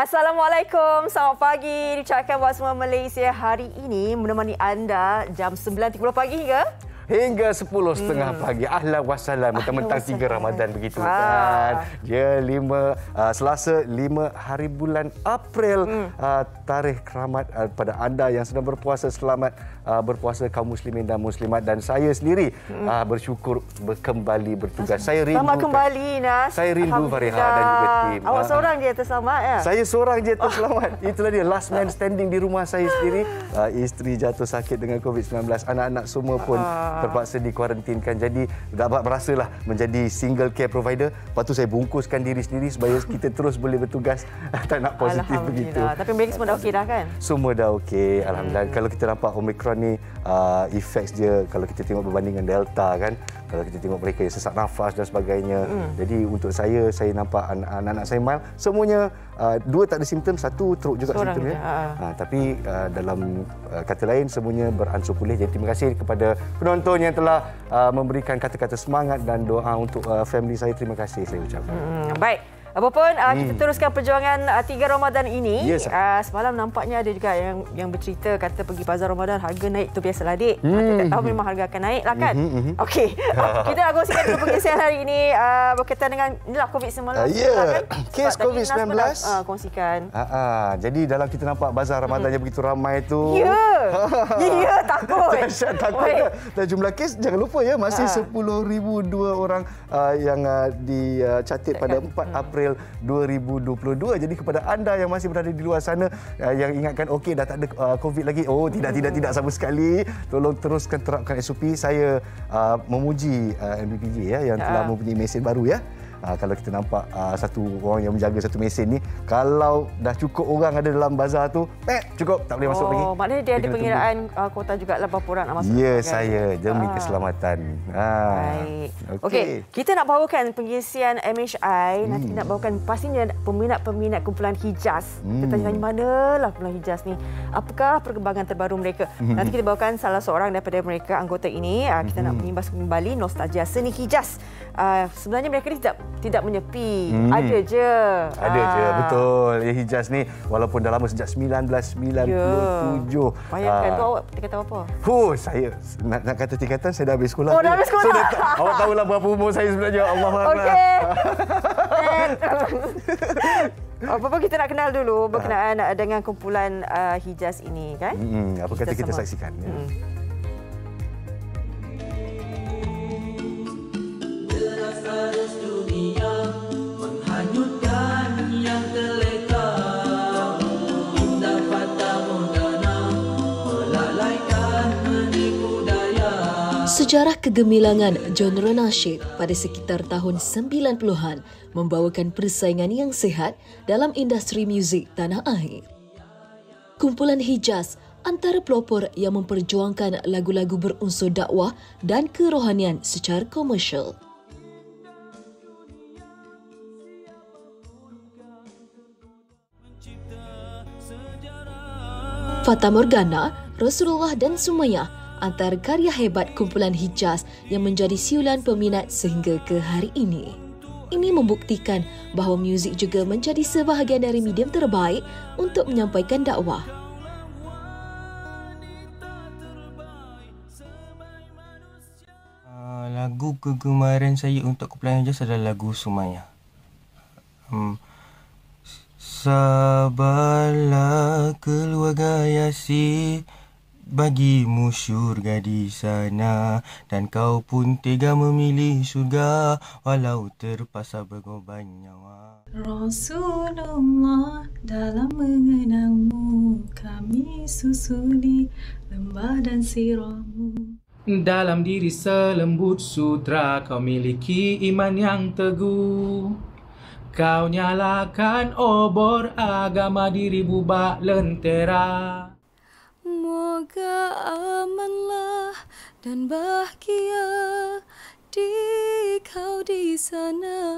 Assalamualaikum, selamat pagi. Diucapkan buat semua Malaysia hari ini menemani anda jam 9.30 pagi hingga 10.30 pagi. Ahlan wassalam. Mentang-mentang 3 Ramadan begitu kan. Ya, Selasa 5 hari bulan April. Tarikh rahmat pada anda yang sedang berpuasa. Selamat berpuasa kaum muslimin dan muslimat. Dan saya sendiri bersyukur kembali bertugas. Saya rindu. Selamat kembali, Nas. Saya rindu Fariha dan juga tim. Awak seorang je terselamat ya? Saya seorang je terselamat. Itulah dia, last man standing di rumah saya sendiri. Isteri jatuh sakit dengan COVID-19. Anak-anak semua pun terpaksa dikuarantinkan. Jadi dapat merasalah menjadi single care provider. Lepas tu saya bungkuskan diri sendiri supaya kita terus boleh bertugas. Tak nak positif begitu. Tapi mereka semua dah okey dah kan? Semua dah okey. Alhamdulillah. Kalau kita nampak Omicron ni, effects dia kalau kita tengok berbanding dengan Delta kan. Kalau kita tengok mereka yang sesak nafas dan sebagainya. Jadi untuk saya nampak anak-anak saya mild. Semuanya dua tak ada simptom, satu teruk juga simptomnya. Tapi dalam kata lain semuanya beransur pulih. Jadi terima kasih kepada penonton yang telah memberikan kata-kata semangat dan doa untuk family saya. Terima kasih saya ucapkan. Baik. Apapun, kita teruskan perjuangan 3 Ramadan ini. Yes. Semalam nampaknya ada juga yang bercerita kata pergi bazar Ramadan harga naik tu biasalah adik. Tak tahu memang harga akan naik lah kan. Okey. Kita nak kongsikan dulu pengisian hari ini berkaitan dengan inilah COVID-19. Kan? Kes COVID-19. Kongsikan. Jadi dalam kita nampak bazar Ramadan yang begitu ramai tu. Ya, takut. Takut. Dan jumlah kes jangan lupa ya, masih 10,002 orang yang dicatat pada 4 April 2022. Jadi kepada anda yang masih berada di luar sana yang ingatkan okey dah tak ada COVID lagi. Oh, tidak sama sekali. Tolong teruskan terapkan SOP. Saya memuji MBPJ ya yang telah mempunyai mesin baru ya. Kalau kita nampak satu orang yang menjaga satu mesin ni, kalau dah cukup orang ada dalam bazar tu, cukup, tak boleh masuk lagi. Maknanya dia ada pengiraan kuota juga lah berapa orang nak masuk. Ya, saya demi keselamatan. Baik. Okey, kita nak bawakan pengisian MHI. Nanti nak bawakan pastinya peminat-peminat kumpulan Hijaz. Kita tanya manalah kumpulan Hijaz ni. Apakah perkembangan terbaru mereka? Nanti kita bawakan salah seorang daripada mereka anggota ini. Kita nak mengimbas kembali nostalgia seni Hijaz. Sebenarnya mereka ni tidak menyepi. Ada je, betul. Ya, Hijaz ni walaupun dah lama sejak 1997. Bayangkan tu awak kata apa? Saya nak kata tingkatan saya dah habis sekolah. Dah habis sekolah. Awak tahulah berapa umur saya sebenarnya. Allahuakbar. Okey. Apa kita nak kenal dulu berkenaan dengan kumpulan Hijaz ini kan? Apa kata kita saksikan. Arus dunia menghanyutkan yang terleka, indah fata morgana melalaikan menipu daya. Sejarah kegemilangan genre nasyid pada sekitar tahun 90-an membawakan persaingan yang sihat dalam industri muzik tanah air. Kumpulan Hijaz antara pelopor yang memperjuangkan lagu-lagu berunsur dakwah dan kerohanian secara komersial. Fata Morgana, Rasulullah dan Sumayyah antara karya hebat kumpulan Hijaz yang menjadi siulan peminat sehingga ke hari ini. Ini membuktikan bahawa muzik juga menjadi sebahagian dari medium terbaik untuk menyampaikan dakwah. Lagu kegemaran saya untuk kumpulan Hijaz adalah lagu Sumayyah. Sabarlah keluarga Yasir, bagimu syurga di sana, dan kau pun tega memilih syurga walau terpaksa berkorban nyawa. Rasulullah, dalam mengenangmu kami susuli lembah dan sirahmu. Dalam diri selembut sutra kau miliki iman yang teguh. Kau nyalakan obor agama dirimu bak lentera. Moga amanlah dan bahagia di kau di sana.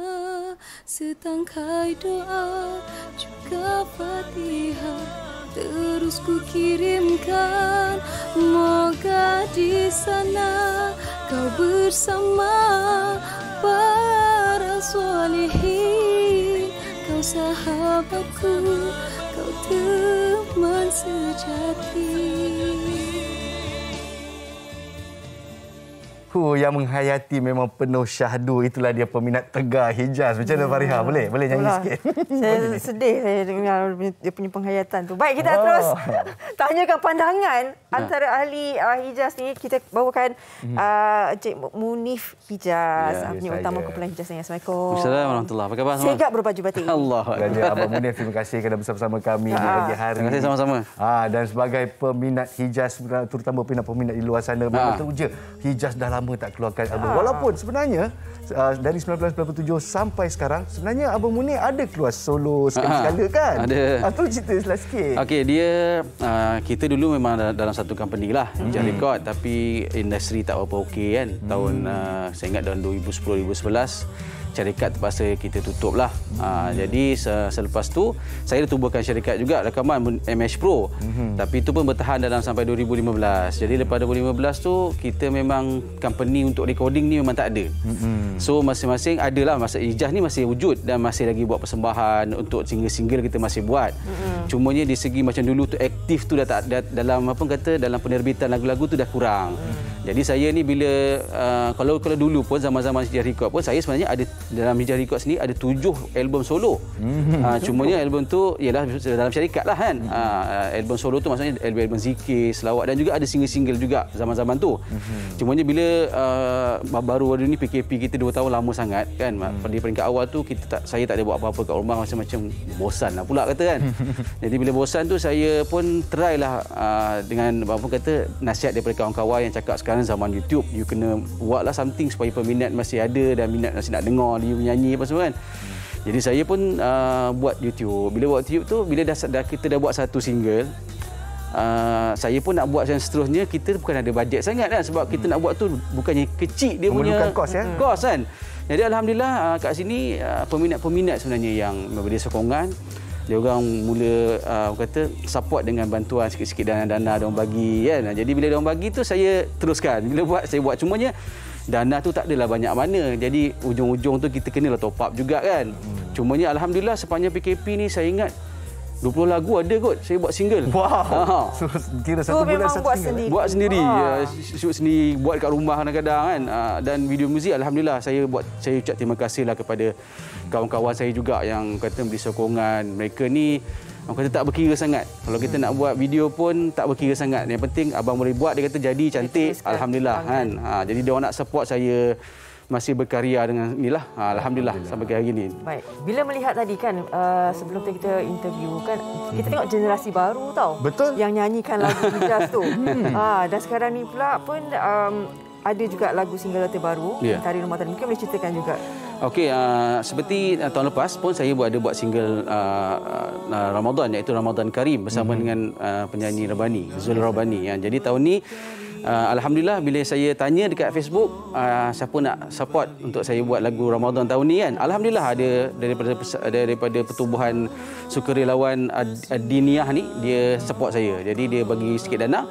Setangkai doa juga Fatihah terus ku kirimkan. Moga di sana kau bersama para solehin. Kau sahabatku, kau teman sejati. Yang menghayati memang penuh syahdu. Itulah dia peminat Tegar Hijaz. Macam mana Fariha? Boleh nyanyi sikit? Saya sedih saya dengar dia punya penghayatan tu. Baik, kita terus tanyakan pandangan antara ahli Hijaz ni. Kita bawakan Encik Munif Hijaz, penyanyi utama kumpulan Hijaz ni. Assalamualaikum. Assalamualaikum warahmatullahi wabarakatuh. Segak berbaju batik. Allah. Abang Munif, terima kasih kerana bersama-sama kami di pagi hari. Terima kasih sama-sama. Dan sebagai peminat Hijaz, terutama peminat-peminat di luar sana, memang teruja Hijaz dah lama tak keluarkan album. Walaupun sebenarnya dari 1997 sampai sekarang, sebenarnya Abang Munir ada keluar solo sekali-sekala kan? Ada. Tu cerita sikit. Okey, dia kita dulu memang dalam satu company lah, Hijaz Record, tapi industri tak berapa okey kan. Tahun saya ingat tahun 2010-2011 syarikat terpaksa kita tutup lah. Jadi selepas tu saya dah tubuhkan syarikat juga, rakaman MH Pro. Tapi itu pun bertahan dalam sampai 2015. Jadi lepas 2015 tu kita memang company untuk recording ni memang tak ada. So masing-masing adalah masa Hijaz ni masih wujud dan masih lagi buat persembahan untuk single-single kita masih buat. Cumanya di segi macam dulu tu aktif tu dah tak dalam dalam penerbitan lagu-lagu tu dah kurang. Jadi saya ni bila kalau dulu pun zaman-zaman Hijaz Record pun saya sebenarnya ada dalam Hijaz Record sendiri ada 7 album solo. Cumanya album tu ialah dalam syarikat lah kan. Album solo tu maksudnya album zikir, selawat dan juga ada single-single juga zaman-zaman tu. Cumanya bila baru-baru ni PKP kita 2 tahun lama sangat kan. Di peringkat awal tu saya tak ada buat apa-apa kat rumah, macam bosan lah pula kata kan. Jadi bila bosan tu saya pun try lah dengan nasihat daripada kawan-kawan yang cakap sekarang zaman YouTube, you kena buatlah something supaya peminat masih ada dan minat masih nak dengar dia menyanyi apa semua kan. Jadi saya pun buat YouTube. Bila buat YouTube tu, bila kita dah buat satu single, saya pun nak buat yang seterusnya, kita bukan ada bajet sangat kan, sebab kita nak buat tu bukannya kecil dia punya kos kan. Jadi alhamdulillah kat sini peminat-peminat sebenarnya yang memberi sokongan. Dia orang mula support dengan bantuan sikit-sikit dana-dana dia orang bagi kan. Jadi bila dia orang bagi tu saya teruskan. Bila saya buat cumanya dana tu tak adalah banyak mana. Jadi ujung-ujung tu kita kenalah top up juga kan. Cumanya alhamdulillah sepanjang PKP ni saya ingat 20 lagu ada kot saya buat single. Wow. So, kira satu bulan satu single. Buat sendiri. Shoot sendiri, buat kat rumah kadang-kadang kan. Dan video muzik alhamdulillah saya ucap terima kasihlah kepada kawan-kawan saya juga yang kata beri sokongan. Mereka ni orang kata tak berkira sangat. Kalau kita nak buat video pun tak berkira sangat. Yang penting abang boleh buat, dia kata jadi cantik, alhamdulillah kan. Jadi dia orang nak support saya masih berkarya dengan inilah. Alhamdulillah sampai ke hari ini. Baik. Bila melihat tadi kan sebelum kita interview kan, kita tengok generasi baru tau. Betul. Yang nyanyikan lagu Hijaz tu. Dan sekarang ni pula pun ada juga lagu single terbaru, Tari Ramadan. Mungkin boleh ceritakan juga. Okey, seperti tahun lepas pun saya ada buat single Ramadan, iaitu Ramadan Karim bersama dengan penyanyi Rabani, Zul Rabani. Jadi tahun ni alhamdulillah bila saya tanya dekat Facebook siapa nak support untuk saya buat lagu Ramadan tahun ni kan, alhamdulillah ada daripada pertubuhan sukarelawan Adiniyah ni, dia support saya. Jadi dia bagi sikit dana.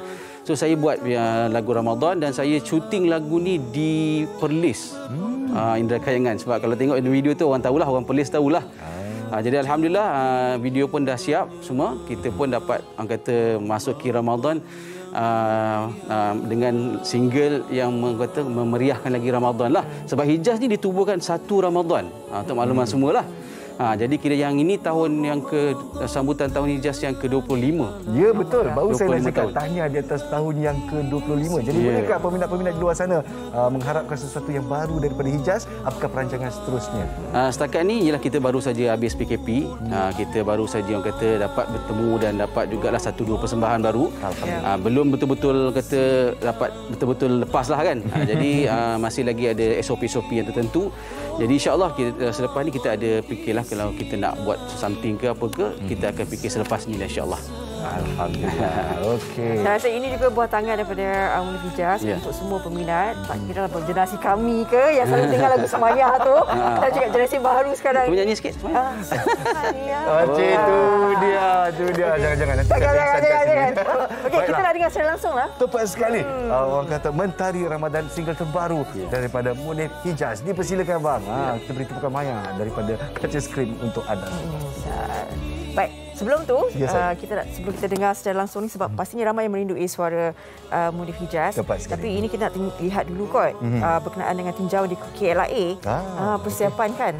So saya buat lagu Ramadan dan saya syuting lagu ni di Perlis, Indra Kayangan. Sebab kalau tengok video tu orang tahulah, orang Perlis tahulah. Jadi alhamdulillah video pun dah siap semua. Kita pun dapat orang kata masuki Ramadan dengan single yang memeriahkan lagi Ramadan lah. Sebab Hijaz ni ditubuhkan satu Ramadan, untuk makluman semualah. Jadi kira yang ini tahun yang sambutan tahun Hijaz yang ke-25. Ya betul. Baru saya nak cakap tahniah di atas tahun yang ke-25. Jadi bolehkah peminat-peminat di luar sana mengharapkan sesuatu yang baru daripada Hijaz? Apakah perancangan seterusnya? Setakat ni ialah kita baru saja habis PKP. Kita baru saja orang kata dapat bertemu dan dapat jugalah 1-2 persembahan baru. Belum betul-betul kata dapat betul-betul lepas lah kan. Jadi masih lagi ada SOP-SOP yang tertentu. Jadi insya-Allah selepas ni kita ada fikirlah kalau kita nak buat something ke apa ke, kita akan fikir selepas ni insya-Allah. Alhamdulillah. Okey. Saya rasa ini juga buah tangan daripada Munif Hijaz untuk semua peminat. Tak kira lah generasi kami ke yang selalu dengar lagu Semayah tu. Dan juga generasi baru sekarang. Boleh nyanyi sikit Semayah? Itu dia. Jangan. Nanti jangan. Okey, kita nak dengar secara langsung lah. Tepat sekali. Orang kata Mentari Ramadan single terbaru daripada Munif Hijaz. Dipersilakan bang. Kita beri tepukan maya daripada kaca skrin untuk anda. Baik, sebelum tu sebelum kita dengar secara langsung ni sebab pastinya ramai yang merindui suara Munif Hijaz. Tapi ini kita nak lihat dulu kot berkenaan dengan tinjau di KLIA. Persiapan kan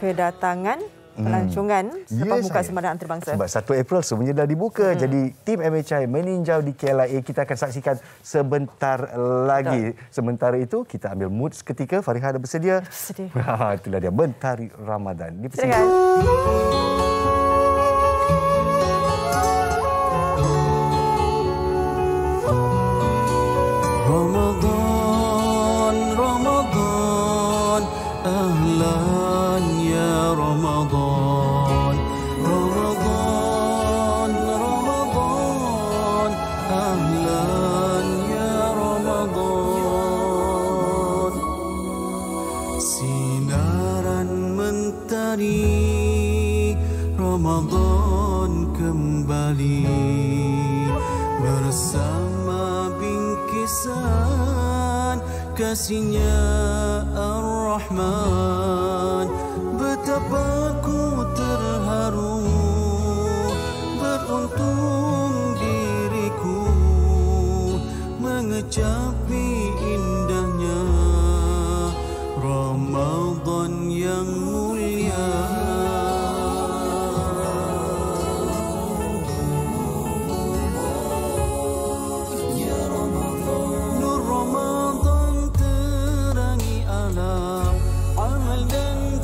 kedatangan pelancongan Sepak Muka Semadan Antarabangsa. Sebab 1 April semuanya dah dibuka. Jadi tim MHI meninjau di KLIA. Kita akan saksikan sebentar lagi. Sementara itu kita ambil mood seketika. Fariha ada bersedia? Bersedia. Itulah dia Mentari Ramadan. Silakan. Ramadan, ahlan ya Ramadan. Ramadan, ahlan ya Ramadan. Sinaran mentari Ramadan kembali bersama bingkisan kasihnya Ar-Rahman. Betapa ku terharu, beruntung diriku mengecapi indahnya Ramadan yang mulia. Nur Ramadan terangi alam, amal dan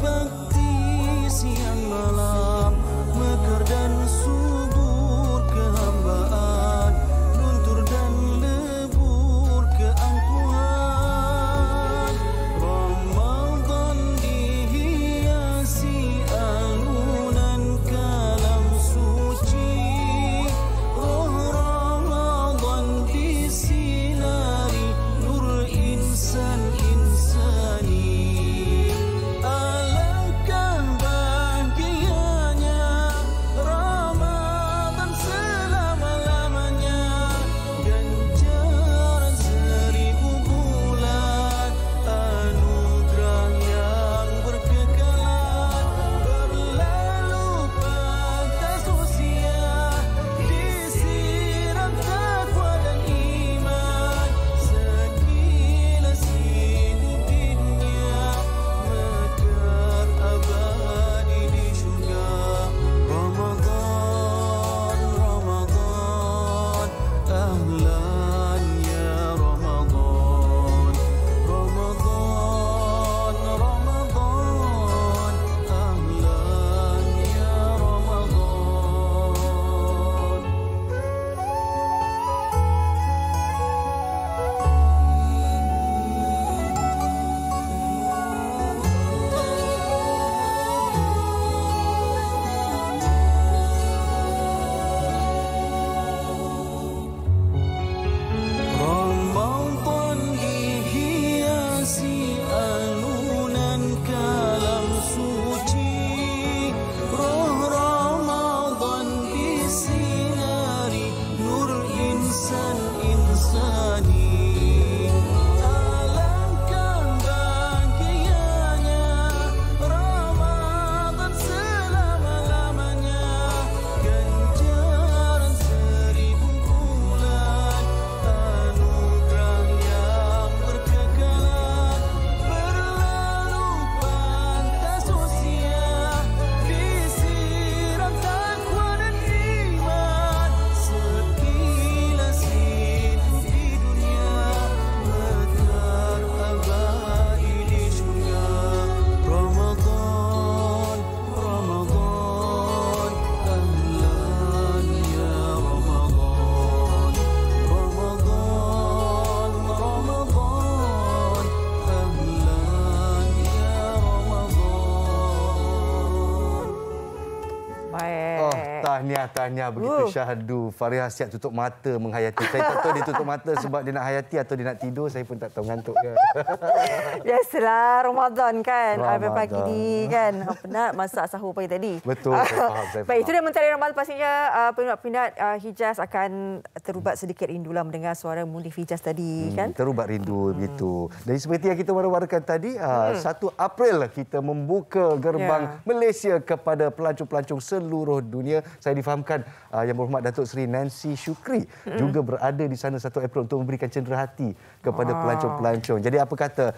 Tahniah begitu syahdu. Fariha siap tutup mata menghayati. Saya tak tahu dia tutup mata sebab dia nak hayati atau dia nak tidur. Saya pun tak tahu, ngantuk ke. Biasalah Ramadan kan. Pagi ni kan. Penat masak sahur pagi tadi. Betul, saya faham. Baik, itu dia Mentari Ramadan. Pastinya peminat-peminat Hijaz akan terubat sedikit rindulah mendengar suara Munif Hijaz tadi kan. Terubat rindu begitu. Dan seperti yang kita war-warkan tadi, 1 April kita membuka gerbang Malaysia kepada pelancong-pelancong seluruh dunia. Saya difahamkan Yang Berhormat Datuk Seri Nancy Shukri juga berada di sana 1 April untuk memberikan cenderahati kepada pelancong-pelancong. Jadi apa kata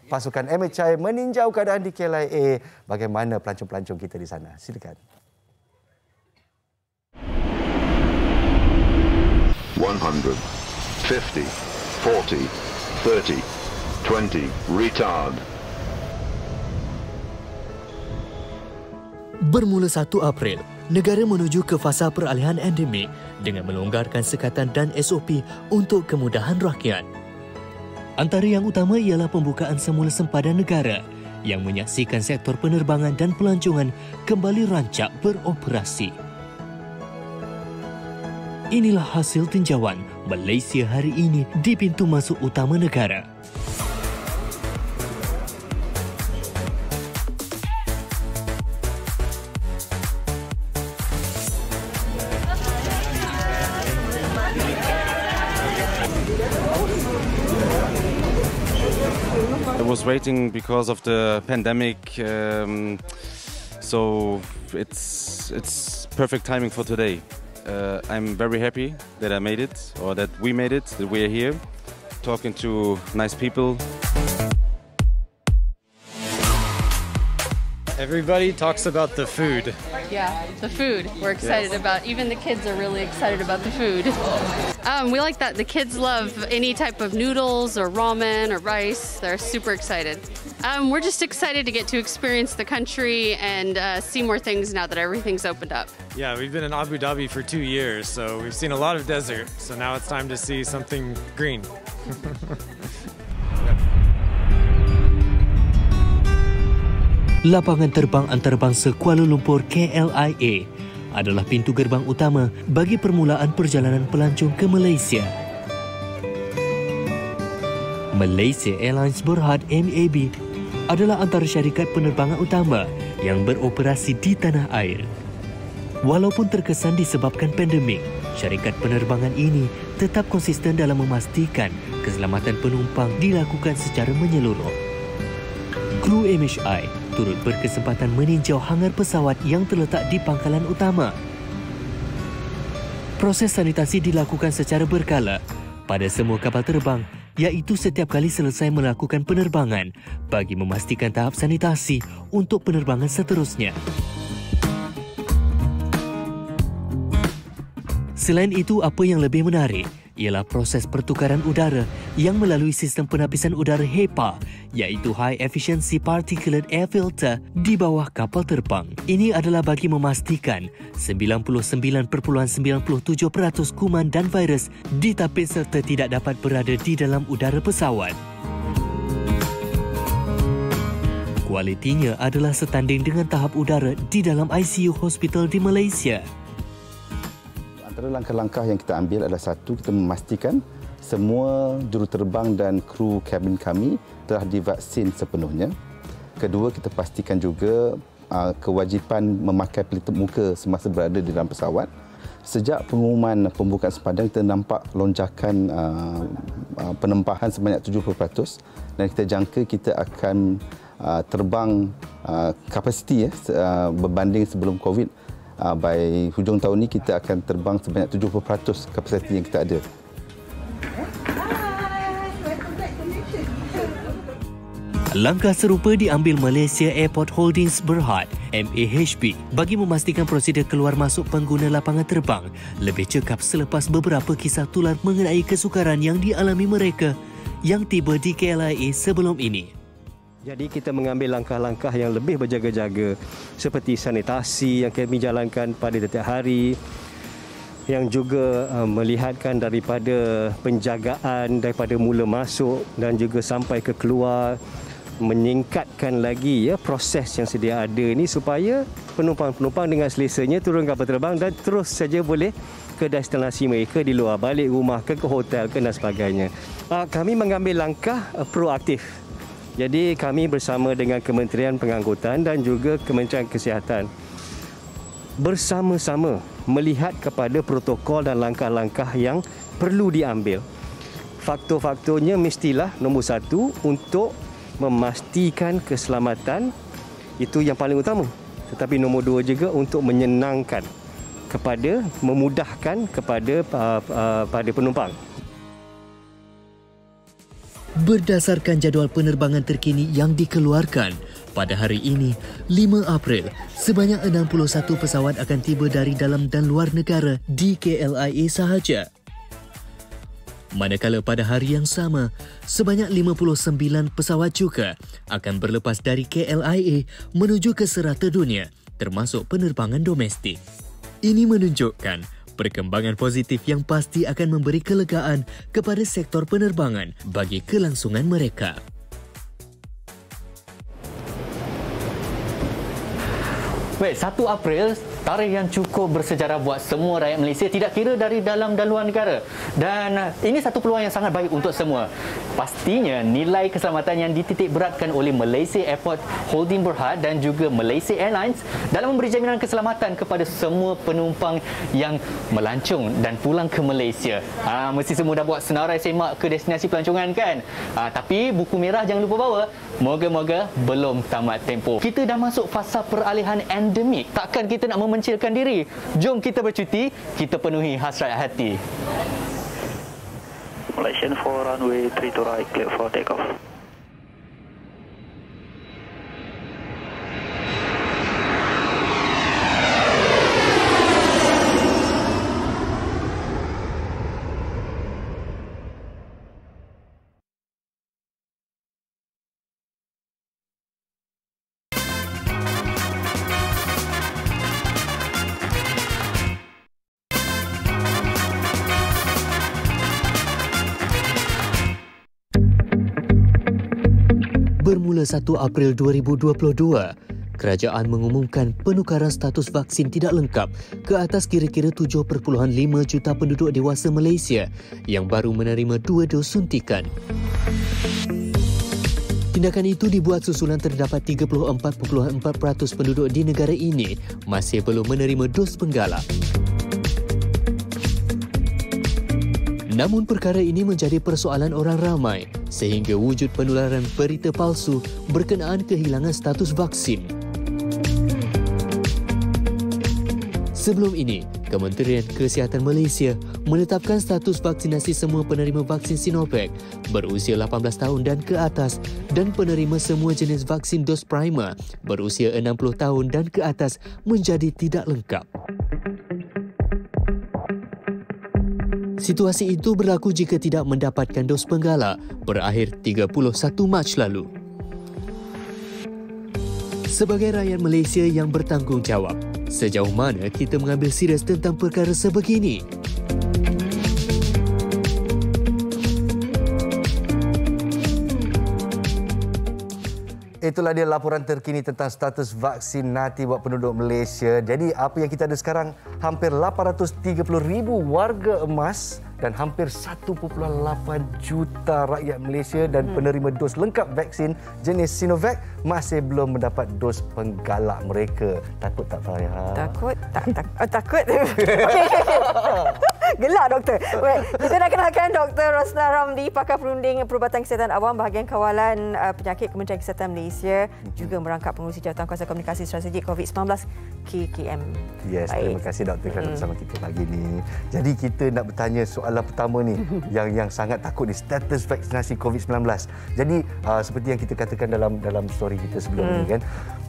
pasukan MHI meninjau keadaan di KLIA, bagaimana pelancong-pelancong kita di sana. Silakan. 100, 50, 40, 30, 20, retard. Bermula 1 April, negara menuju ke fasa peralihan endemik dengan melonggarkan sekatan dan SOP untuk kemudahan rakyat. Antara yang utama ialah pembukaan semula sempadan negara yang menyaksikan sektor penerbangan dan pelancongan kembali rancak beroperasi. Inilah hasil tinjauan Malaysia hari ini di pintu masuk utama negara. I was waiting because of the pandemic, so it's perfect timing for today. I'm very happy that I made it, or that we made it, that we are here, talking to nice people. Everybody talks about the food. Yeah, the food. We're excited about. Even the kids are really excited about the food. We like that. The kids love any type of noodles or ramen or rice. They're super excited. We're just excited to get to experience the country and see more things now that everything's opened up. Yeah, we've been in Abu Dhabi for 2 years, so we've seen a lot of desert. So now it's time to see something green. Lapangan terbang antarabangsa Kuala Lumpur KLIA adalah pintu gerbang utama bagi permulaan perjalanan pelancong ke Malaysia. Malaysia Airlines Berhad MAB adalah antara syarikat penerbangan utama yang beroperasi di tanah air. Walaupun terkesan disebabkan pandemik, syarikat penerbangan ini tetap konsisten dalam memastikan keselamatan penumpang dilakukan secara menyeluruh. Kru MHI turut berkesempatan meninjau hangar pesawat yang terletak di pangkalan utama. Proses sanitasi dilakukan secara berkala pada semua kapal terbang, iaitu setiap kali selesai melakukan penerbangan bagi memastikan tahap sanitasi untuk penerbangan seterusnya. Selain itu, apa yang lebih menarik ialah proses pertukaran udara yang melalui sistem penapisan udara HEPA, iaitu High Efficiency Particulate Air Filter di bawah kapal terbang. Ini adalah bagi memastikan 99.97% kuman dan virus ditapis serta tidak dapat berada di dalam udara pesawat. Kualitinya adalah setanding dengan tahap udara di dalam ICU hospital di Malaysia. Antara langkah-langkah yang kita ambil adalah satu, kita memastikan semua juruterbang dan kru kabin kami telah divaksin sepenuhnya. Kedua, kita pastikan juga kewajipan memakai pelitup muka semasa berada di dalam pesawat. Sejak pengumuman pembukaan sempadan, kita nampak lonjakan penempahan sebanyak 70% dan kita jangka kita akan terbang kapasiti berbanding sebelum COVID. By hujung tahun ini kita akan terbang sebanyak 70% kapasiti yang kita ada. Langkah serupa diambil Malaysia Airport Holdings Berhad MAHB bagi memastikan prosedur keluar masuk pengguna lapangan terbang lebih cekap selepas beberapa kisah tular mengenai kesukaran yang dialami mereka yang tiba di KLIA sebelum ini. Jadi kita mengambil langkah-langkah yang lebih berjaga-jaga seperti sanitasi yang kami jalankan pada setiap hari, yang juga melihatkan daripada penjagaan daripada mula masuk dan juga sampai ke keluar, menyingkatkan lagi ya proses yang sedia ada ini supaya penumpang-penumpang dengan selesanya turun kapal terbang dan terus saja boleh ke destinasi mereka di luar, balik rumah ke hotel ke dan sebagainya. Kami mengambil langkah proaktif. Jadi kami bersama dengan Kementerian Pengangkutan dan juga Kementerian Kesihatan bersama-sama melihat kepada protokol dan langkah-langkah yang perlu diambil. Faktor-faktornya mestilah nombor satu untuk memastikan keselamatan, itu yang paling utama. Tetapi nombor dua juga untuk menyenangkan kepada, memudahkan kepada pada penumpang. Berdasarkan jadual penerbangan terkini yang dikeluarkan, pada hari ini, 5 April, sebanyak 61 pesawat akan tiba dari dalam dan luar negara di KLIA sahaja. Manakala pada hari yang sama, sebanyak 59 pesawat juga akan berlepas dari KLIA menuju ke serata dunia, termasuk penerbangan domestik. Ini menunjukkan perkembangan positif yang pasti akan memberi kelegaan kepada sektor penerbangan bagi kelangsungan mereka. Baik, 1 April, tarikh yang cukup bersejarah buat semua rakyat Malaysia, tidak kira dari dalam dan luar negara. Dan ini satu peluang yang sangat baik untuk semua. Pastinya nilai keselamatan yang dititik beratkan oleh Malaysia Airport Holding Berhad dan juga Malaysia Airlines dalam memberi jaminan keselamatan kepada semua penumpang yang melancong dan pulang ke Malaysia. Mesti semua dah buat senarai semak ke destinasi pelancongan kan? Tapi buku merah jangan lupa bawa. Moga-moga belum tamat tempoh. Kita dah masuk fasa peralihan endemik. Takkan kita nak memencilkan diri. Jom kita bercuti, kita penuhi hasrat hati. Malaysian 4 runway 3 to right, clear for takeoff. Bermula 1 April 2022, kerajaan mengumumkan penukaran status vaksin tidak lengkap ke atas kira-kira 7.5 juta penduduk dewasa Malaysia yang baru menerima 2 dos suntikan. Tindakan itu dibuat susulan terdapat 34.4% penduduk di negara ini masih belum menerima dos penggalak. Namun perkara ini menjadi persoalan orang ramai sehingga wujud penularan berita palsu berkenaan kehilangan status vaksin. Sebelum ini, Kementerian Kesihatan Malaysia menetapkan status vaksinasi semua penerima vaksin Sinovac berusia 18 tahun dan ke atas dan penerima semua jenis vaksin dos primer berusia 60 tahun dan ke atas menjadi tidak lengkap. Situasi itu berlaku jika tidak mendapatkan dos penggalak berakhir 31 Mac lalu. Sebagai rakyat Malaysia yang bertanggungjawab, sejauh mana kita mengambil serius tentang perkara sebegini? Itulah dia laporan terkini tentang status vaksinasi buat penduduk Malaysia. Jadi apa yang kita ada sekarang, hampir 830,000 warga emas dan hampir 1.8 juta rakyat Malaysia dan penerima dos lengkap vaksin jenis Sinovac masih belum mendapat dos penggalak mereka. Takut tak, Farah? Takut? Takut. Gelak, Doktor. Baik, kita nak kenalkan Dr. Rosnah Ramli, pakar perunding Perubatan Kesihatan Awam bahagian kawalan penyakit Kementerian Kesihatan Malaysia, juga merangkap pengurusi Jawatankuasa Komunikasi Strategik COVID-19 KKM. Yes, terima kasih Doktor kerana bersama kita pagi ini. Jadi kita nak bertanya soalan pertama ni yang sangat takut ni, status vaksinasi COVID-19. Jadi seperti yang kita katakan dalam story kita sebelum ni kan,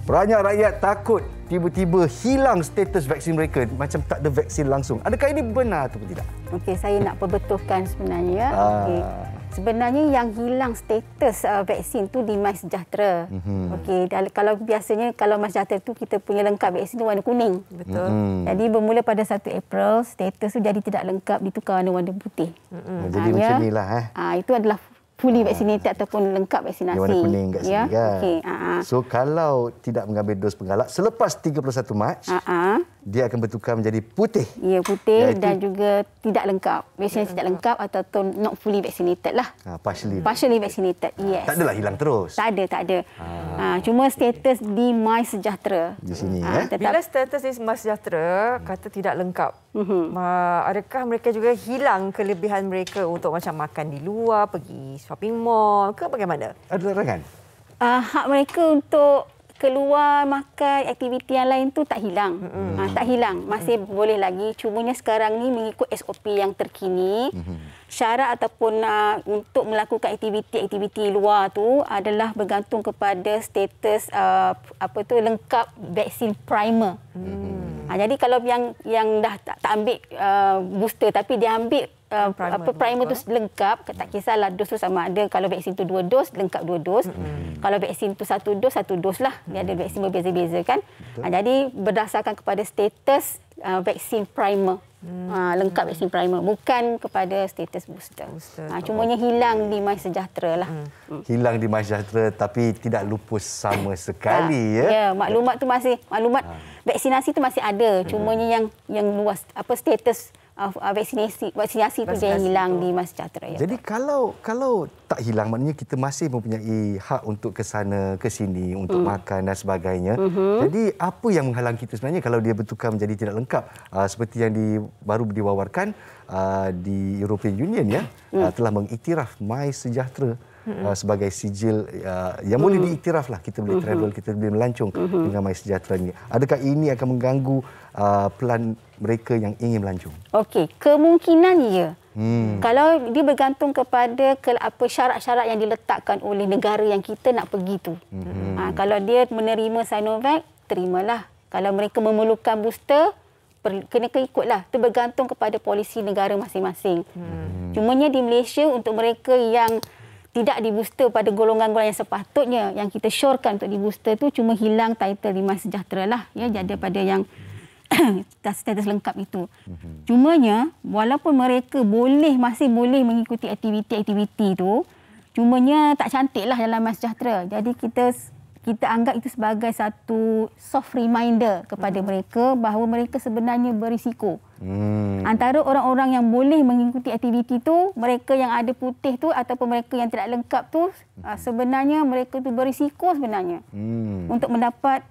banyak rakyat takut tiba-tiba hilang status vaksin mereka macam tak ada vaksin langsung. Adakah ini benar atau tidak? Okey, saya nak perbetulkan sebenarnya. Okay. Sebenarnya yang hilang status vaksin tu di MySejahtera. Okey, kalau biasanya kalau MySejahtera tu kita punya lengkap vaksin tu warna kuning. Betul. Jadi bermula pada 1 April status tu jadi tidak lengkap ditukar warna putih. Jadi macam inilah itu adalah fully vaccinated ataupun lengkap vaksinasi. Yang warna kuning kat sini kan. Okey. So kalau tidak mengambil dos penggalak selepas 31 Mac, dia akan bertukar menjadi putih. Ya, putih dan juga tidak lengkap. Vaksinasi tidak lengkap ataupun not fully vaccinated lah. Partially vaccinated. Yes. Tak adalah hilang terus. Tak ada. Cuma status di MySejahtera. Di sini Bila status di MySejahtera kata tidak lengkap. Adakah mereka juga hilang kelebihan mereka untuk macam makan di luar, pergi shopping mall ke bagaimana? Ada larangan? Hak mereka untuk keluar makan aktiviti yang lain tu tak hilang. Tak hilang, masih boleh lagi. Cumanya sekarang ni mengikut SOP yang terkini, syarat ataupun untuk melakukan aktiviti luar tu adalah bergantung kepada status lengkap vaksin primer. Jadi kalau yang dah tak ambil booster tapi dia ambil primer tu lengkap, tak kisahlah dos tu sama ada. Kalau vaksin tu 2 dos, lengkap 2 dos. Kalau vaksin tu 1 dos lah. Dia ada vaksin berbeza-beza kan. Jadi berdasarkan kepada status vaksin primer. Lengkap vaksin primer, bukan kepada status booster. Cumanya hilang di MySejahtera lah. Hilang di MySejahtera tapi tidak lupus sama sekali maklumat tu masih, maklumat vaksinasi tu masih ada. Cumanya yang luas status vaksinasi tu dia hilang di MySejahtera. Jadi kalau tak hilang maknanya kita masih mempunyai hak untuk ke sana ke sini untuk makan dan sebagainya. Jadi apa yang menghalang kita sebenarnya kalau dia bertukar menjadi tidak lengkap seperti yang baru diwawarkan di European Union telah mengiktiraf MySejahtera sebagai sijil yang boleh diiktiraf lah. Kita boleh travel, kita boleh melancong dengan MySejahtera ini. Adakah ini akan mengganggu pelan mereka yang ingin melancong? Okey, kemungkinan ya. Kalau dia bergantung kepada syarat-syarat yang diletakkan oleh negara yang kita nak pergi tu. Kalau dia menerima Sinovac, terimalah. Kalau mereka memerlukan booster, kena ikutlah. Itu bergantung kepada polisi negara masing-masing. Cumanya di Malaysia untuk mereka yang tidak di booster pada golongan-golongan yang sepatutnya yang kita syorkan untuk di booster tu cuma hilang title di MySejahtera lah jadi pada yang status lengkap itu. Cumanya walaupun mereka masih boleh mengikuti aktiviti tu, cumanya tak cantik lah dalam MySejahtera. Jadi kita anggap itu sebagai satu soft reminder kepada mereka bahawa mereka sebenarnya berisiko. Antara orang-orang yang boleh mengikuti aktiviti tu, mereka yang ada putih tu ataupun mereka yang tidak lengkap tu, sebenarnya mereka tu berisiko sebenarnya untuk mendapat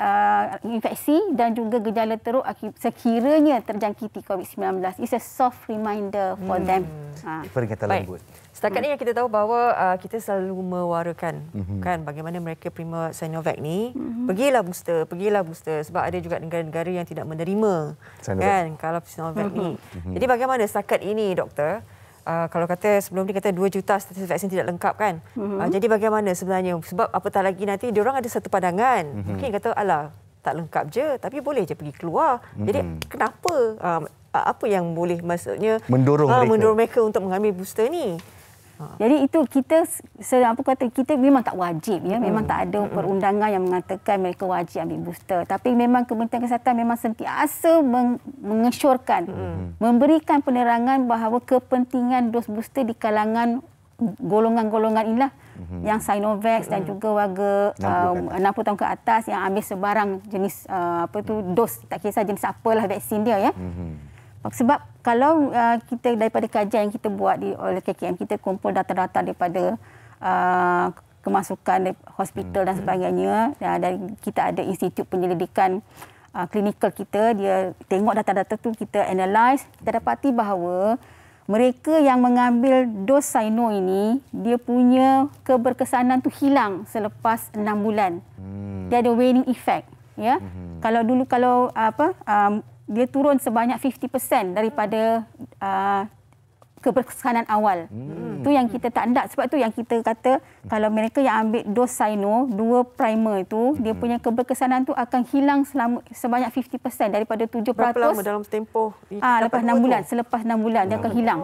infeksi dan juga gejala teruk sekiranya terjangkiti COVID-19. It's a soft reminder for them. Peringatan lembut. Setakat ni yang kita tahu bahawa kita selalu mewarakan kan bagaimana mereka terima Sinovac ni, pergilah booster sebab ada juga negara-negara yang tidak menerima kan kalau Sinovac ni. Jadi bagaimana setakat ini doktor? Kalau kata sebelum ni kata 2 juta status vaksin tidak lengkap kan. Jadi bagaimana sebenarnya? Sebab apatah lagi nanti diorang ada satu pandangan. Mungkin kata alah tak lengkap je tapi boleh je pergi keluar. Jadi kenapa apa yang boleh maksudnya mendorong mereka untuk mengambil booster ni? Jadi itu kita kita memang tak wajib memang tak ada perundangan yang mengatakan mereka wajib ambil booster, tapi memang Kementerian Kesihatan memang sentiasa mengesyorkan memberikan penerangan bahawa kepentingan dos booster di kalangan golongan-golongan inilah yang Sinovac dan juga warga 60 tahun ke atas yang ambil sebarang jenis dos, tak kisah jenis apalah vaksin dia Sebab kalau kita daripada kajian yang kita buat oleh KKM, kita kumpul data-data daripada kemasukan hospital dan sebagainya. Dan kita ada Institut Penyelidikan Klinikal kita, dia tengok data-data tu, kita analyse, kita dapati bahawa mereka yang mengambil dos Sino ini, dia punya keberkesanan tu hilang selepas 6 bulan. Dia ada waning effect. Kalau dulu dia turun sebanyak 50% daripada keberkesanan awal. Itu yang kita tak nak. Sebab tu yang kita kata kalau mereka yang ambil dos Sino, 2 primer itu, dia punya keberkesanan tu akan hilang sebanyak 50% daripada 7%. Berapa lama dalam tempoh? Lepas 6 bulan. Selepas 6 bulan dia akan hilang.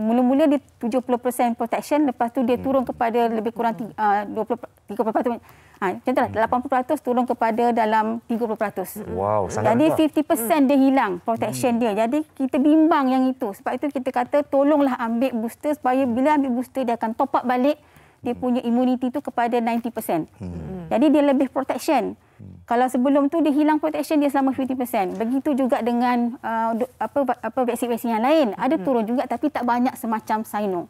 Mula-mula dia 70% protection, lepas tu dia turun kepada lebih kurang 30%. Contohlah 80% turun kepada dalam 30%. Wow, sangat jadi rendah. 50% dia hilang protection dia. Jadi kita bimbang yang itu. Sebab itu kita kata tolonglah ambil booster supaya bila ambil booster dia akan top up balik dia punya immunity tu kepada 90%. Jadi dia lebih protection. Kalau sebelum tu dia hilang protection dia selama 50%. Begitu juga dengan vaksin-vaksin yang lain. Ada turun juga tapi tak banyak semacam Sino.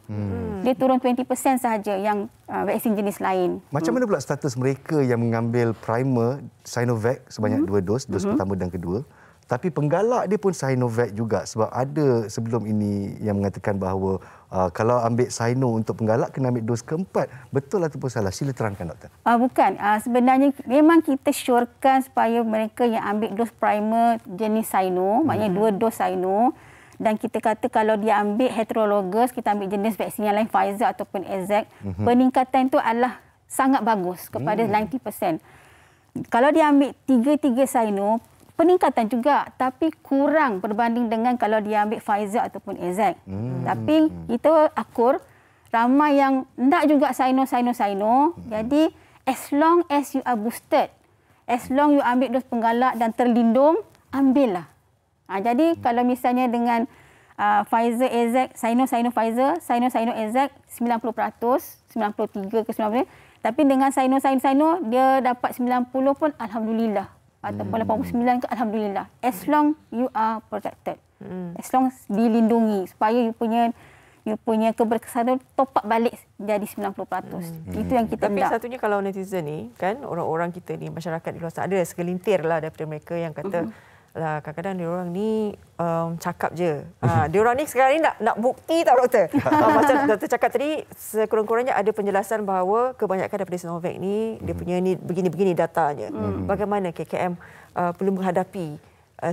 Dia turun 20% sahaja yang vaksin jenis lain. Macam mana pula status mereka yang mengambil primer Sinovac sebanyak 2 dos, dos pertama dan kedua? Tapi penggalak dia pun Sinovac juga sebab ada sebelum ini yang mengatakan bahawa kalau ambil Sino untuk penggalak kena ambil dos keempat. Betul ataupun salah? Sila terangkan doktor. Bukan. Sebenarnya memang kita syorkan supaya mereka yang ambil dos primer jenis Sino, maknanya 2 dos Sino, dan kita kata kalau dia ambil heterologous, kita ambil jenis vaksin yang lain Pfizer ataupun AZ, peningkatan itu adalah sangat bagus kepada 90%. Kalau dia ambil 3 Sino, peningkatan juga tapi kurang berbanding dengan kalau dia ambil Pfizer ataupun AZ. Tapi kita akur ramai yang nak juga Sino. Jadi as long as you are boosted, as long you ambil dos penggalak dan terlindung, ambillah. Jadi kalau misalnya dengan Pfizer AZ, Sino Pfizer, Sino AZ 90%, 93 ke 90%. Tapi dengan Sino dia dapat 90 pun alhamdulillah. Ataupun 89 ke alhamdulillah. As long you are protected. As long dilindungi supaya you punya keberkesanan top up balik jadi 90%. Itu yang kita Tapi nak. satunya kalau netizen ni kan orang-orang kita ni masyarakat di luar sana ada segelintir lah daripada mereka yang kata lah kadang-kadang diorang ni cakap je. Diorang ni sekarang ni nak bukti tak doktor? Macam doktor cakap tadi sekurang-kurangnya ada penjelasan bahawa kebanyakan daripada Sinovac ni dia punya ni begini-begini datanya. Bagaimana KKM perlu menghadapi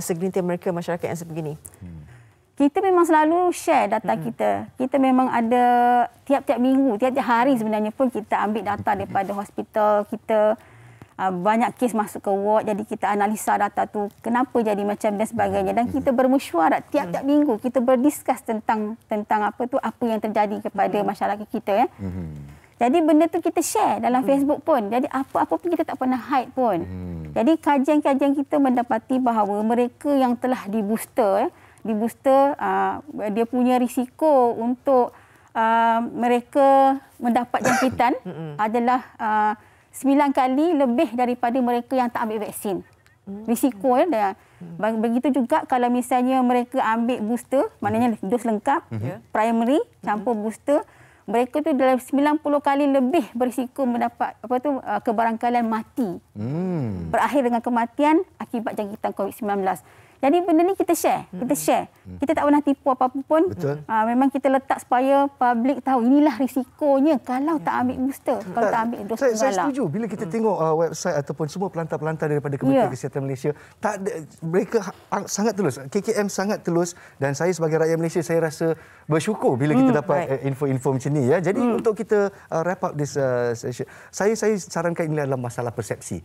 segelintir mereka masyarakat yang sebegini? Kita memang selalu share data kita. Kita memang ada tiap-tiap minggu, tiap-tiap hari sebenarnya pun kita ambil data daripada hospital kita. Banyak kes masuk ke ward, jadi kita analisa data tu kenapa jadi macam dan sebagainya, dan kita bermesyuarat tiap-tiap minggu, kita berdiskus tentang apa yang terjadi kepada masyarakat kita. Jadi benda tu kita share dalam Facebook pun, jadi apa-apa pun kita tak pernah hide pun. Jadi kajian-kajian kita mendapati bahawa mereka yang telah di booster dia punya risiko untuk mereka mendapat jangkitan adalah 9 kali lebih daripada mereka yang tak ambil vaksin. Risiko ya. Begitu juga kalau misalnya mereka ambil booster, maknanya dos lengkap, primary campur booster, mereka tu dalam 90 kali lebih berisiko mendapat kebarangkalian mati. Berakhir dengan kematian akibat jangkitan COVID-19. Jadi benda ni kita share. Kita tak pernah tipu apa-apa pun. Memang kita letak supaya publik tahu inilah risikonya kalau tak ambil booster, kalau tak ambil dos penggalak. Saya setuju bila kita tengok website ataupun semua pelantar-pelantar daripada Kementerian Kesihatan Malaysia, tak ada, mereka sangat tulus. KKM sangat tulus dan saya sebagai rakyat Malaysia saya rasa bersyukur bila kita dapat info-info macam ni ya. Jadi untuk kita wrap up this session, saya sarankan ini adalah masalah persepsi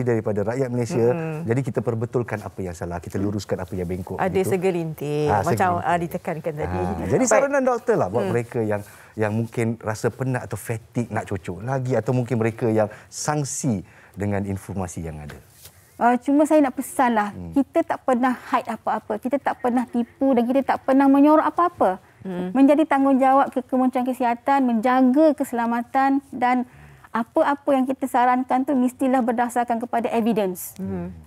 daripada rakyat Malaysia. Jadi kita perbetulkan apa yang salah, kita luruskan apa yang bengkok. Ada segelintir macam ditekankan tadi. Jadi saranan doktor lah buat mereka yang mungkin rasa penat atau fatigue nak cocok lagi, atau mungkin mereka yang sangsi dengan informasi yang ada. Cuma saya nak pesanlah, kita tak pernah hide apa-apa, kita tak pernah tipu dan kita tak pernah menyorok apa-apa. Menjadi tanggungjawab Kementerian Kesihatan menjaga keselamatan, dan apa-apa yang kita sarankan tu mestilah berdasarkan kepada evidence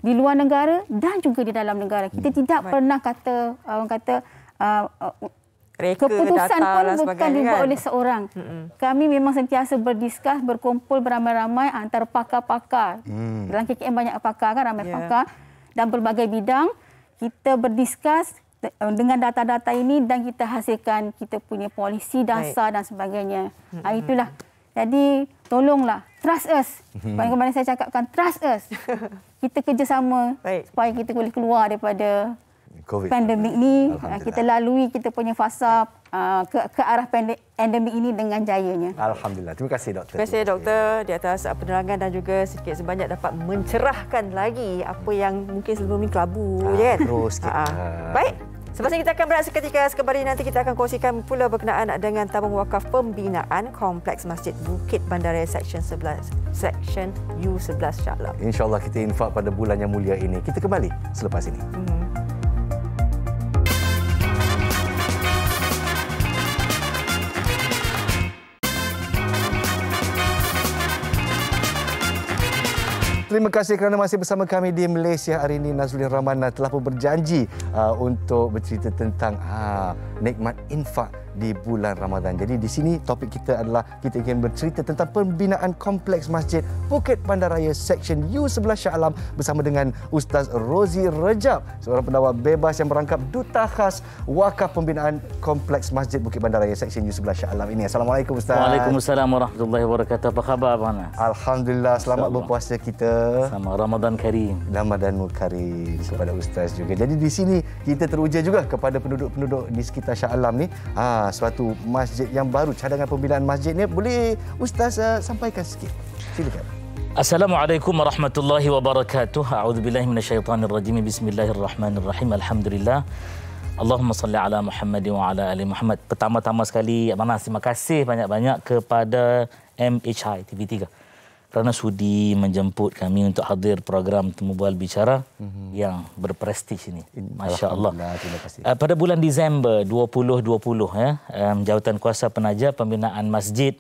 di luar negara dan juga di dalam negara. Kita tidak pernah kata keputusan pun bukan dibuat oleh seorang. Kami memang sentiasa berdiskus, berkumpul beramai-ramai antara pakar-pakar. Dalam KKM banyak pakar kan, ramai pakar dan berbagai bidang. Kita berdiskus dengan data-data ini dan kita hasilkan kita punya polisi dasar dan sebagainya. Itulah. Jadi tolonglah, trust us. Bagaimana saya cakapkan, trust us. Kita kerjasama supaya kita boleh keluar daripada pandemik ni. Kita lalui kita punya fasa ke arah pandemik ini dengan jayanya. Alhamdulillah. Terima kasih doktor. Terima kasih doktor di atas penerangan dan juga sedikit sebanyak dapat mencerahkan lagi apa yang mungkin sebelum ni kelabu je kan. Terus sikit. Baik. Selepas ini kita akan berehat seketika. Kembali nanti kita akan kongsikan pula berkenaan dengan tabung wakaf pembinaan Kompleks Masjid Bukit Bandaraya Seksyen 11, Seksyen U11 insya-Allah. InsyaAllah kita infak pada bulan yang mulia ini. Kita kembali selepas ini. Terima kasih kerana masih bersama kami di Malaysia hari ini. Nazrul Rahman telah pun berjanji untuk bercerita tentang nikmat infak di bulan Ramadan. Jadi di sini topik kita adalah kita ingin bercerita tentang pembinaan Kompleks Masjid Bukit Bandaraya Seksyen U11 Shah Alam bersama dengan Ustaz Rozi Rejab, seorang pendakwa bebas yang merangkap Duta Khas Wakaf Pembinaan Kompleks Masjid Bukit Bandaraya Seksyen U11 Shah Alam ini. Assalamualaikum Ustaz. Waalaikumsalam warahmatullahi wabarakatuh. Apa khabar Abang Nas? Alhamdulillah, selamat berpuasa kita. Sama Ramadan Karim. Ramadanul Karim kepada Ustaz juga. Jadi di sini kita teruja juga kepada penduduk-penduduk di sekitar Shah Alam ni. Suatu masjid yang baru, cadangan pembinaan masjid ni, boleh Ustaz sampaikan sikit. Silakan. Assalamualaikum warahmatullahi wabarakatuh. A'udzubillahi minasyaitonirrajim. Bismillahirrahmanirrahim. Alhamdulillah. Allahumma salli ala Muhammad wa ala ali Muhammad. Pertama-tama sekali Abang Nas, terima kasih banyak-banyak kepada MHI TV3 kerana sudi menjemput kami untuk hadir program Temu Bual Bicara yang berprestij ini. Masya Allah. Terima kasih. Pada bulan Disember 2020, Jawatan Kuasa Penaja Pembinaan Masjid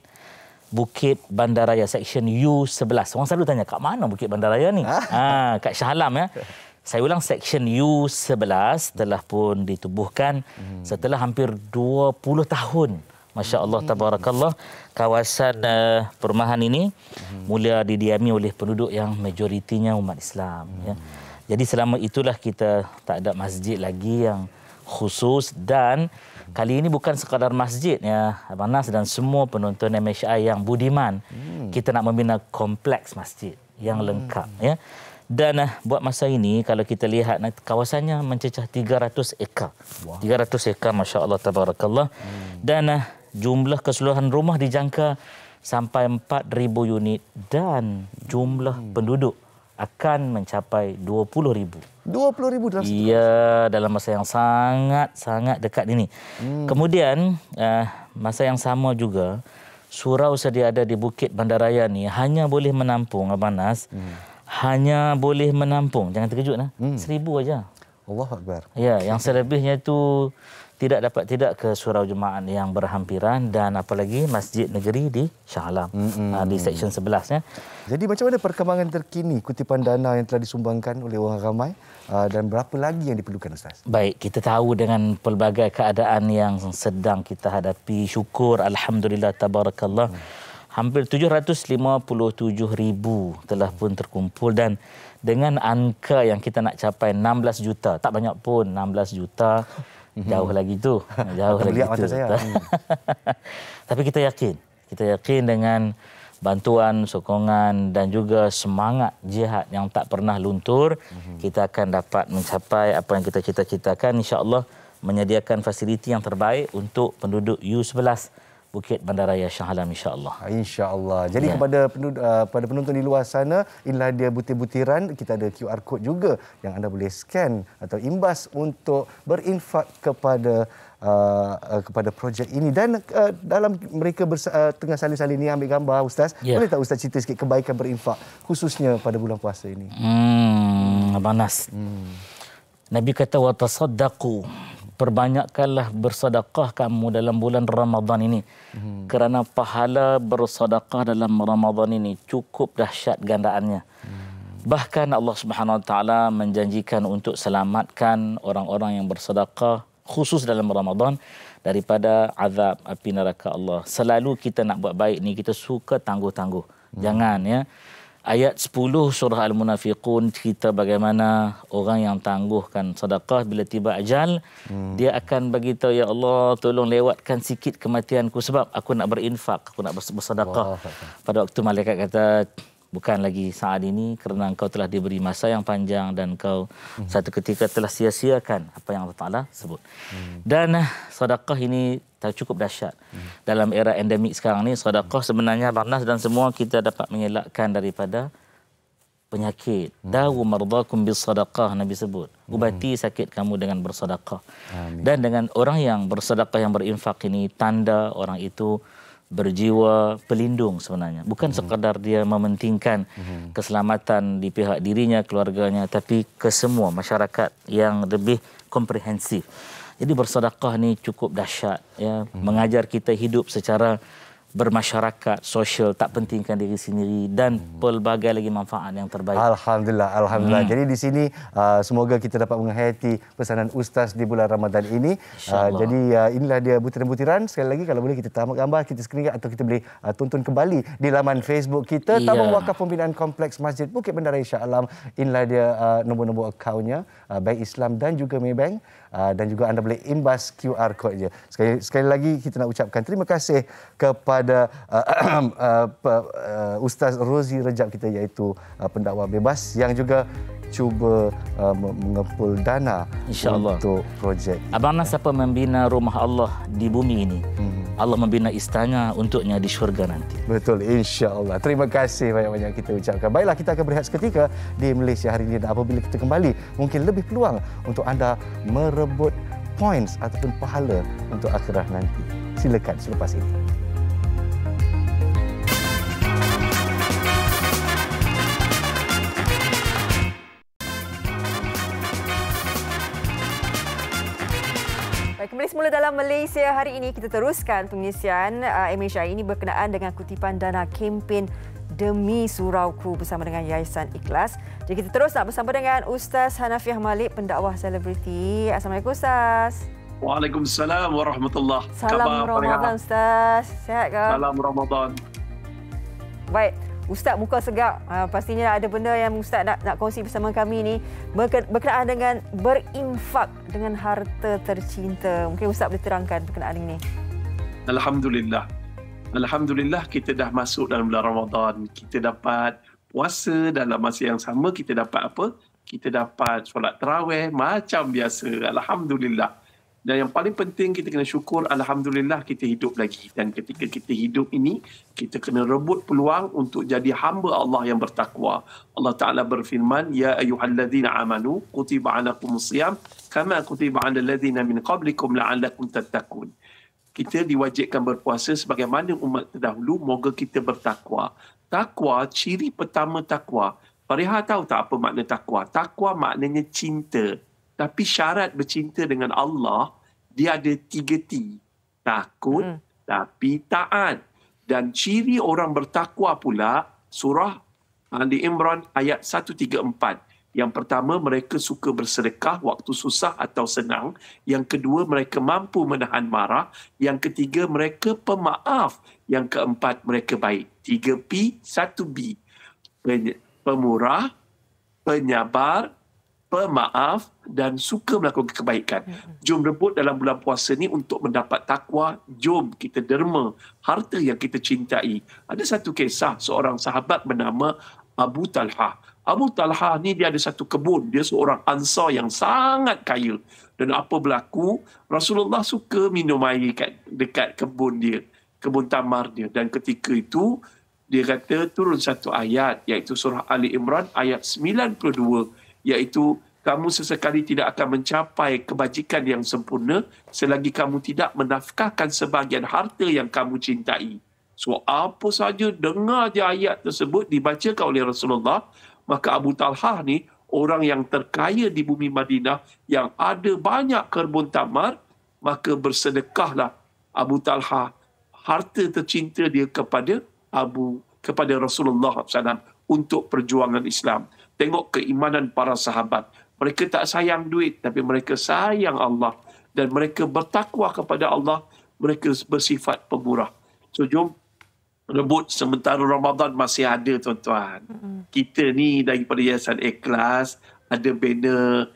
Bukit Bandaraya Seksyen U11. Orang selalu tanya, kat mana Bukit Bandaraya ni? Kat Shah Alam ya. Saya ulang, Seksyen U11 telah pun ditubuhkan setelah hampir 20 tahun. Masya Allah, tabarakallah. Kawasan perumahan ini mula didiami oleh penduduk yang majoritinya umat Islam. Ya. Jadi selama itulah kita tak ada masjid lagi yang khusus, dan kali ini bukan sekadar masjid ya Abang Nas dan semua penonton MHI yang budiman. Kita nak membina kompleks masjid yang lengkap ya. Dan buat masa ini kalau kita lihat kawasannya mencecah 300 ekar. 300 ekar, masya-Allah tabarakallah. Dan jumlah keseluruhan rumah dijangka sampai 4,000 unit dan jumlah penduduk akan mencapai 20,000. 20,000 dalam satu dalam masa yang sangat dekat ini. Kemudian masa yang sama juga surau sedia ada di Bukit Bandaraya ni hanya boleh menampung Abang Nas, hanya boleh menampung, jangan terkejut 1,000 aja. Allahu Akbar. Ya, yang selebihnya itu tidak ke surau jemaah yang berhampiran, dan apalagi masjid negeri di Shah Alam di Seksyen 11 ya. Jadi macam mana perkembangan terkini kutipan dana yang telah disumbangkan oleh orang ramai dan berapa lagi yang diperlukan Ustaz? Baik, kita tahu dengan pelbagai keadaan yang sedang kita hadapi, syukur alhamdulillah tabarakallah. Hampir 757,000 telah pun terkumpul, dan dengan angka yang kita nak capai 16 juta, tak banyak pun 16 juta. Jauh lagi tu. Jauh lagi tu. Tapi kita yakin dengan bantuan, sokongan dan juga semangat jihad yang tak pernah luntur, kita akan dapat mencapai apa yang kita cita-citakan, insya-Allah, menyediakan fasiliti yang terbaik untuk penduduk U11 Bukit Bandaraya Shah Alam, insya-Allah. Insya-Allah. Jadi kepada penonton di luar sana, inilah dia butir-butiran. Kita ada QR code juga yang anda boleh scan atau imbas untuk berinfak kepada projek ini. Dan dalam mereka tengah salin-salin ni ambil gambar Ustaz. Boleh tak Ustaz cerita sikit kebaikan berinfak khususnya pada bulan puasa ini? Abang Nas. Nabi kata wa tasaddaqu, perbanyakkanlah bersedekah kamu dalam bulan Ramadan ini. Kerana pahala bersedekah dalam Ramadan ini cukup dahsyat gandaannya. Bahkan Allah Subhanahu Wa Taala menjanjikan untuk selamatkan orang-orang yang bersedekah khusus dalam Ramadan daripada azab api neraka Allah. Selalu kita nak buat baik ni kita suka tangguh-tangguh. Jangan ya. Ayat 10 surah Al-Munafiqun cerita bagaimana orang yang tangguhkan sedekah bila tiba ajal, dia akan beritahu, ya Allah, tolong lewatkan sikit kematianku sebab aku nak berinfak, aku nak bersedekah. Pada waktu malaikat kata, bukan lagi saat ini kerana engkau telah diberi masa yang panjang dan engkau satu ketika telah sia-siakan apa yang Allah Ta'ala sebut. Dan sedekah ini cukup dahsyat. Dalam era endemik sekarang ni, sedekah sebenarnya Abang Nas dan semua kita dapat mengelakkan daripada penyakit. Dawu mardakum bisadaqah, Nabi sebut. Ubati sakit kamu dengan bersedekah. Dan dengan orang yang bersedekah, yang berinfak ini, tanda orang itu berjiwa pelindung sebenarnya. Bukan sekadar dia mementingkan keselamatan di pihak dirinya, keluarganya, tapi ke semua masyarakat yang lebih komprehensif. Jadi bersedekah ni cukup dahsyat, ya, mengajar kita hidup secara bermasyarakat, sosial, tak pentingkan diri sendiri dan pelbagai lagi manfaat yang terbaik. Alhamdulillah. Jadi di sini semoga kita dapat menghayati pesanan Ustaz di bulan Ramadan ini. Jadi inilah dia butiran-butiran. Sekali lagi kalau boleh kita tamak gambar, kita screenshot atau kita boleh tonton kembali di laman Facebook kita. Tabung Wakaf Pembinaan Kompleks Masjid Bukit Bendara Shah Alam. Inilah dia nombor-nombor akaunnya, Bank Islam dan juga Maybank. Dan juga anda boleh imbas QR code je. Sekali lagi kita nak ucapkan terima kasih kepada Ustaz Rozi Rejab kita, iaitu pendakwa bebas yang juga cuba mengepul dana untuk projek. Abang Nas siapa membina rumah Allah di bumi ini, Allah membina istana untuknya di syurga nanti. Betul, insya-Allah. Terima kasih banyak-banyak kita ucapkan. Baiklah, kita akan berehat seketika di Malaysia hari ini, dan apabila kita kembali mungkin lebih peluang untuk anda merebut points ataupun pahala untuk akhirat nanti. Silakan selepas ini. Kembali semula dalam Malaysia hari ini, kita teruskan pengisian MHI ini berkenaan dengan kutipan dana kempen Demi Surauku bersama dengan Yayasan Ikhlas. Jadi kita terus nak bersama dengan Ustaz Hanafiah Malik, pendakwah selebriti. Assalamualaikum Ustaz. Waalaikumsalam warahmatullahi. Salam Ramadan Ustaz. Sihat ke? Salam Ramadan. Baik. Ustaz muka segak. Pastinya ada benda yang Ustaz nak kongsi bersama kami ni berkenaan dengan berinfak dengan harta tercinta. Mungkin Ustaz boleh terangkan berkenaan ini. Alhamdulillah. Alhamdulillah kita dah masuk dalam bulan Ramadan. Kita dapat puasa dalam masa yang sama. Kita dapat apa? Kita dapat solat tarawih macam biasa. Alhamdulillah. Dan yang paling penting kita kena syukur, alhamdulillah kita hidup lagi. Dan ketika kita hidup ini, kita kena rebut peluang untuk jadi hamba Allah yang bertakwa. Allah Ta'ala berfirman, Ya ayyuhalladzina amanu, kutiba alaikumusiyam, kama kutiba alal ladzina min qablikum la'allakum tattaqun. Kita diwajibkan berpuasa sebagaimana umat terdahulu, moga kita bertakwa. Takwa, ciri pertama takwa. Fariha tahu tak apa makna takwa? Takwa maknanya cinta. Tapi syarat bercinta dengan Allah, dia ada 3 T. Takut, tapi taat. Dan ciri orang bertakwa pula, surah Ali Imran ayat 134. Yang pertama, mereka suka bersedekah waktu susah atau senang. Yang kedua, mereka mampu menahan marah. Yang ketiga, mereka pemaaf. Yang keempat, mereka baik. 3 P, 1 B. Pemurah, penyabar, pemaaf dan suka melakukan kebaikan. Jom rebut dalam bulan puasa ni untuk mendapat takwa. Jom kita derma harta yang kita cintai. Ada satu kisah seorang sahabat bernama Abu Talha. Abu Talha ni dia ada satu kebun. Dia seorang Ansar yang sangat kaya. Dan apa berlaku? Rasulullah suka minum air dekat kebun dia. Kebun tamar dia. Dan ketika itu dia kata turun satu ayat, iaitu surah Ali Imran ayat 92. Iaitu kamu sesekali tidak akan mencapai kebajikan yang sempurna selagi kamu tidak menafkahkan sebahagian harta yang kamu cintai. So apa saja dengar je ayat tersebut dibacakan oleh Rasulullah, maka Abu Talha ni orang yang terkaya di bumi Madinah yang ada banyak kebun tamar, maka bersedekahlah Abu Talha harta tercinta dia kepada Rasulullah SAW untuk perjuangan Islam. Tengok keimanan para sahabat. Mereka tak sayang duit, tapi mereka sayang Allah. Dan mereka bertakwa kepada Allah. Mereka bersifat pemurah. So, jom rebut sementara Ramadan masih ada, tuan-tuan. Kita ni daripada Yayasan Ikhlas, ada banner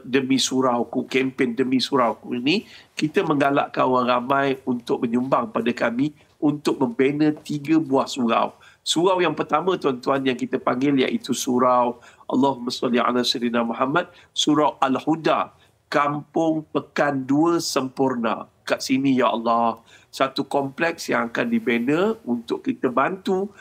Demi Surauku, kempen Demi Surauku ini. Kita menggalakkan orang ramai untuk menyumbang pada kami untuk membina 3 buah surau. Surau yang pertama, tuan-tuan, yang kita panggil iaitu surau Allahumma salli ala sayyidina Muhammad, surau Al-Huda, Kampung Pekan 2 Sempurna. Kat sini, ya Allah, satu kompleks yang akan dibina untuk kita bantu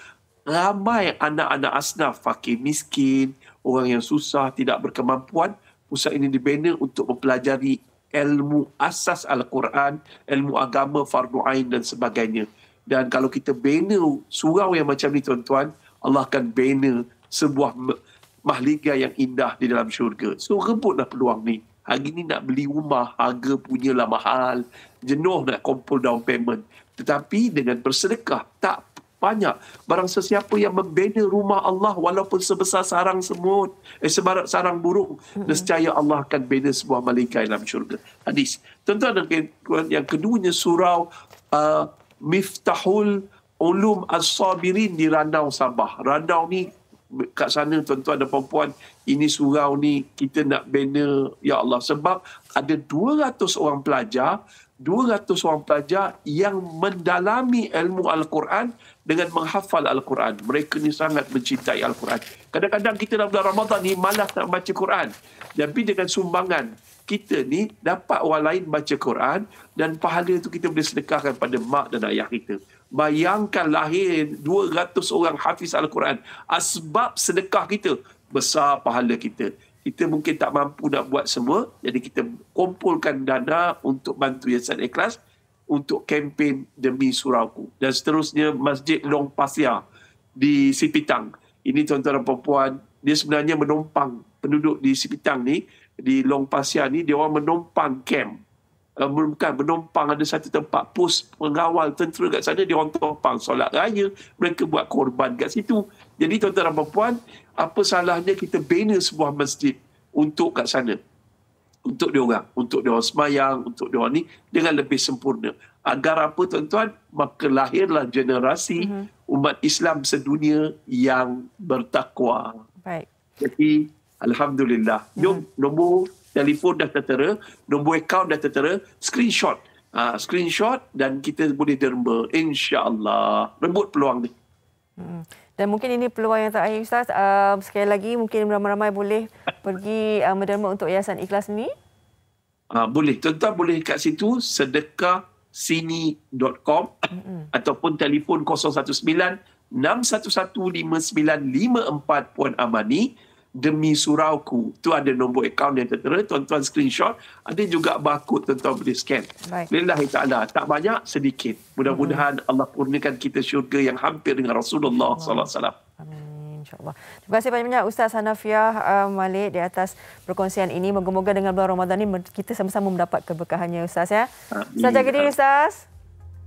ramai anak-anak asnaf, fakir miskin, orang yang susah, tidak berkemampuan. Pusat ini dibina untuk mempelajari ilmu asas Al-Quran, ilmu agama, fardu ain dan sebagainya. Dan kalau kita bina surau yang macam ni tuan-tuan, Allah akan bina sebuah mahligai yang indah di dalam syurga. So rebutlah peluang ni. Hari ni nak beli rumah, harga punyalah mahal. Jenuh nak kumpul down payment. Tetapi dengan bersedekah, tak banyak. Barang sesiapa yang membina rumah Allah walaupun sebesar sarang semut, sarang burung, nescaya Allah akan bina sebuah malaikat dalam syurga. Hadis. Tuan-tuan dan puan, yang keduanya surau Miftahul Ulum As-Sabirin di Randau, Sabah. Randau ni kat sana tuan-tuan dan puan-puan, ini surau ni kita nak bina, ya Allah, sebab ada 200 orang pelajar yang mendalami ilmu Al-Quran dengan menghafal Al-Quran. Mereka ni sangat mencintai Al-Quran. Kadang-kadang kita dalam bulan Ramadan ni malas nak baca Quran. Tapi dengan sumbangan kita ni dapat orang lain baca Quran dan pahala itu kita boleh sedekahkan pada mak dan ayah kita. Bayangkan lahir 200 orang hafiz Al-Quran. Asbab sedekah kita, besar pahala kita. Kita mungkin tak mampu nak buat semua, jadi kita kumpulkan dana untuk bantu Yayasan Ikhlas untuk kempen Demi Surauku. Dan seterusnya Masjid Long Pasir di Sipitang. Ini tuan-tuan dan puan-puan, dia sebenarnya menumpang penduduk di Sipitang ni, di Long Pasir ni, dia orang menumpang camp. Bukan menumpang, ada satu tempat pos pengawal tentera kat sana, dia orang tumpang solat raya, mereka buat korban kat situ. Jadi tuan-tuan dan puan-puan, apa salahnya kita bina sebuah masjid untuk kat sana, untuk dia orang semayang, untuk dia orang ni dengan lebih sempurna. Agar apa tuan-tuan? Maka lahirlah generasi umat Islam sedunia yang bertakwa. Baik. Jadi alhamdulillah. Jom, nombor telefon dah tertera, nombor akaun dah tertera, screenshot dan kita boleh derma, insya-Allah. Rebut peluang ni. Dan mungkin ini peluang yang terakhir Ustaz. Sekali lagi mungkin ramai-ramai boleh pergi menderma untuk Yayasan Ikhlas ni. Boleh. Tuan-tuan boleh kat situ sedekahsini.com ataupun telefon 019-611-5954 Puan Amani. Demi Surauku. Tu ada nombor akaun yang tertera. Tuan-tuan screenshot. Ada juga barcode tuan-tuan boleh scan. Lillahi ta'ala. Tak banyak, sedikit. Mudah-mudahan Allah kurniakan kita syurga yang hampir dengan Rasulullah SAW. Amin. InsyaAllah. Terima kasih banyak-banyak Ustaz Hanafiah Malik di atas perkongsian ini. Moga-moga dengan bulan Ramadan ini kita sama-sama mendapat keberkahannya Ustaz ya. Ustaz jaga diri Ustaz.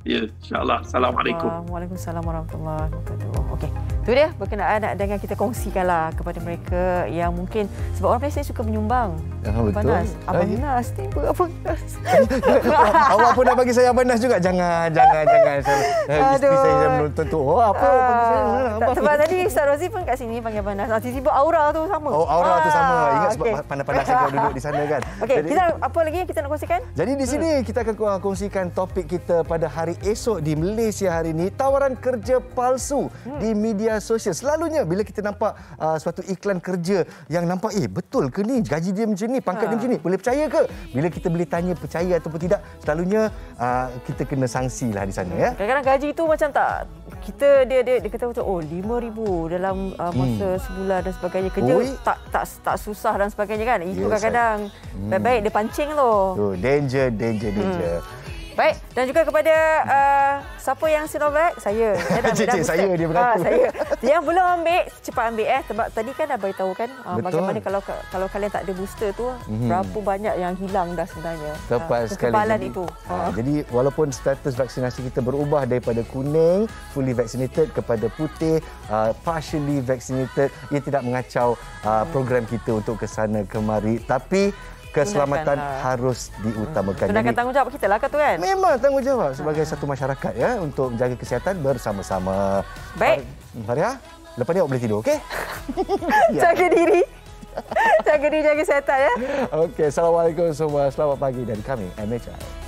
Ya, insyaAllah. Assalamualaikum. Waalaikumsalam warahmatullahi wabarakatuh. Okey, itu dia berkenaan dengan kita kongsikanlah kepada mereka yang mungkin sebab orang Malaysia suka menyumbang. Panas. Abang Nas ni apa Nas? Awak pun nak bagi saya Abang Nas juga. Jangan. Isteri saya menonton tu. Oh, apa bagi saya? Sebab tadi Ustaz Rozi pun kat sini panggil Abang Nas. Tiba-tiba aura tu sama. Oh, aura tu sama. Ingat sebab panas-panas saya duduk di sana kan. Okey, kita apa lagi yang kita nak kongsikan? Jadi di sini kita akan kongsikan topik kita pada hari esok di Malaysia hari ini, tawaran kerja palsu di media sosial. Selalunya bila kita nampak suatu iklan kerja yang nampak betul ke ni, gaji dia macam ni, pangkat dia macam ni, boleh percaya ke? Bila kita boleh tanya percaya ataupun tidak, selalunya kita kena sanksi lah di sana ya. Kadang-kadang gaji tu macam tak, dia kata macam 5,000 dalam masa sebulan dan sebagainya. Kerja tak susah dan sebagainya kan. Itu kadang-kadang baik-baik dia pancing tu. Danger. Baik, dan juga kepada siapa yang Sinovac, saya saya dia berkata. Saya. Yang belum ambil, cepat ambil sebab tadi kan dah beritahu kan bagaimana kalau kalian tak ada booster tu berapa banyak yang hilang dah sebenarnya. Tepat sekali. Kekebalan itu. Jadi walaupun status vaksinasi kita berubah daripada kuning fully vaccinated kepada putih partially vaccinated, ia tidak mengacau program kita untuk ke sana kemari, tapi keselamatan harus diutamakan. Gunakan tanggungjawab kita lah tu kan? Memang tanggungjawab sebagai satu masyarakat ya untuk menjaga kesihatan bersama-sama. Baik. Faria, lepas ni awak boleh tidur, okey? Jaga diri. Jaga kesihatan ya. Okey, Assalamualaikum semua. Selamat pagi dari kami, MHI.